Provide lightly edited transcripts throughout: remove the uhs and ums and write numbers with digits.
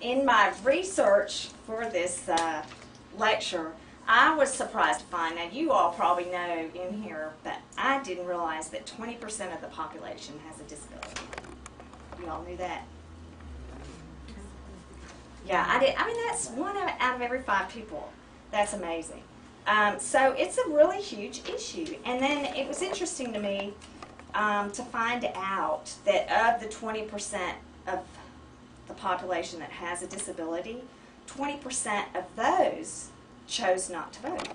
in my research for this lecture, I was surprised to find, now you all probably know in here, but I didn't realize that 20% of the population has a disability. You all knew that? Yeah, I did. I mean, that's 1 out of every 5 people. That's amazing. So it's a really huge issue. And then it was interesting to me to find out that of the 20% of the population that has a disability, 20% of those chose not to vote.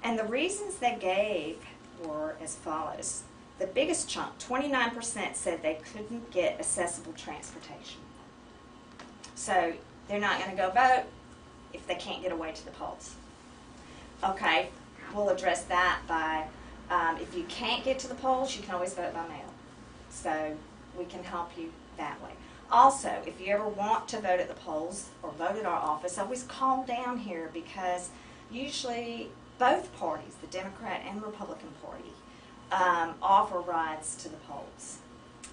And the reasons they gave were as follows. The biggest chunk, 29%, said they couldn't get accessible transportation. So they're not going to go vote if they can't get away to the polls. Okay, we'll address that by, if you can't get to the polls, you can always vote by mail. So we can help you that way. Also, if you ever want to vote at the polls or vote at our office, always call down here, because usually both parties, the Democrat and Republican Party, offer rides to the polls.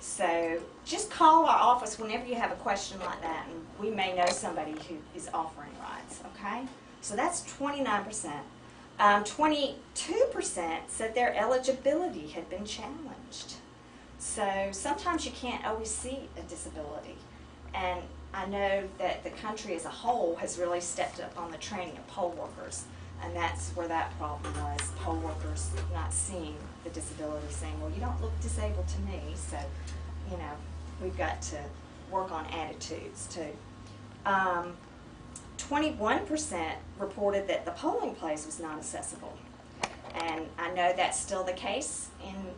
So just call our office whenever you have a question like that, and we may know somebody who is offering rides, okay? So that's 29%. 22% said their eligibility had been challenged. So sometimes you can't always see a disability. And I know that the country as a whole has really stepped up on the training of poll workers. And that's where that problem was, poll workers not seeing the disability, saying, well, you don't look disabled to me. So, you know, we've got to work on attitudes too. 21% reported that the polling place was not accessible. And I know that's still the case in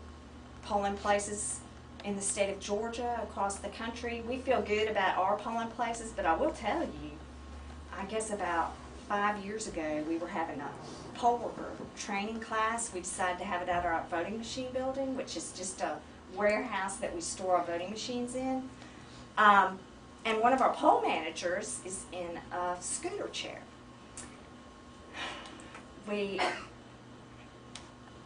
polling places in the state of Georgia, across the country. We feel good about our polling places, but I will tell you, I guess about 5 years ago, we were having a poll worker training class. We decided to have it at our voting machine building, which is just a warehouse that we store our voting machines in. And one of our poll managers is in a scooter chair. We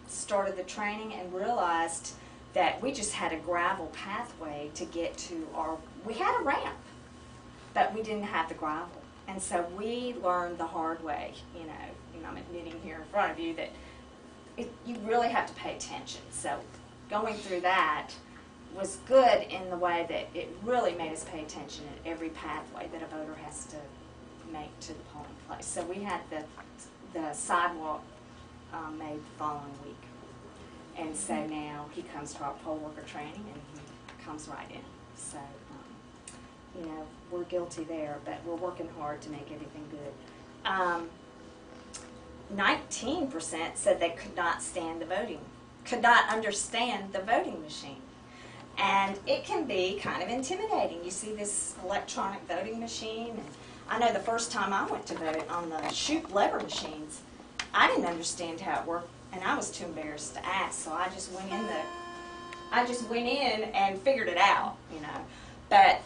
started the training and realized that we just had a gravel pathway to get to our, we had a ramp, but we didn't have the gravel. And so we learned the hard way, you know, and I'm admitting here in front of you that you really have to pay attention. So going through that was good in the way that it really made us pay attention at every pathway that a voter has to make to the polling place. So we had the sidewalk made the following week. And so now he comes to our poll worker training and he comes right in. So, you know, we're guilty there, but we're working hard to make everything good. 19% said they could not stand the voting, could not understand the voting machine. And it can be kind of intimidating. You see this electronic voting machine, and I know the first time I went to vote on the chute lever machines, I didn't understand how it worked, and I was too embarrassed to ask, so I just went in and figured it out, you know. But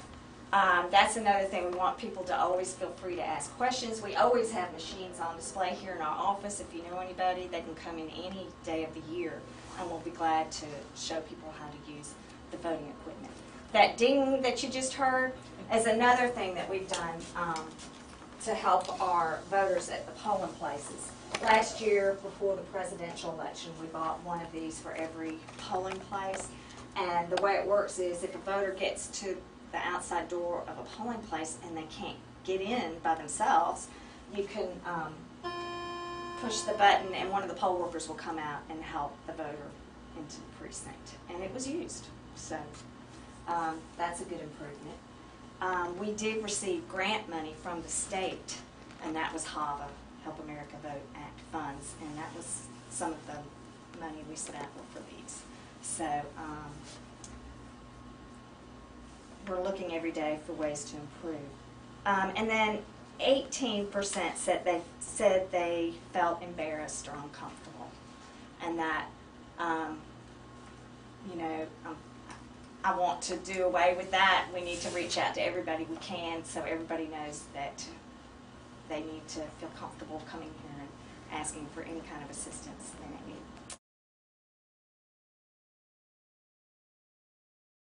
that's another thing. We want people to always feel free to ask questions. We always have machines on display here in our office. If you know anybody, they can come in any day of the year, and we'll be glad to show people how to use the voting equipment. That ding that you just heard is another thing that we've done to help our voters at the polling places. Last year, before the presidential election, we bought one of these for every polling place. And the way it works is if a voter gets to the outside door of a polling place and they can't get in by themselves, you can push the button and one of the poll workers will come out and help the voter into the precinct. And it was used. So that's a good improvement. We did receive grant money from the state, and that was HAVA, Help America Vote Act funds, and that was some of the money we spent for these. So we're looking every day for ways to improve. And then 18% said they felt embarrassed or uncomfortable, and that you know, I want to do away with that. We need to reach out to everybody we can so everybody knows that they need to feel comfortable coming here and asking for any kind of assistance they may need.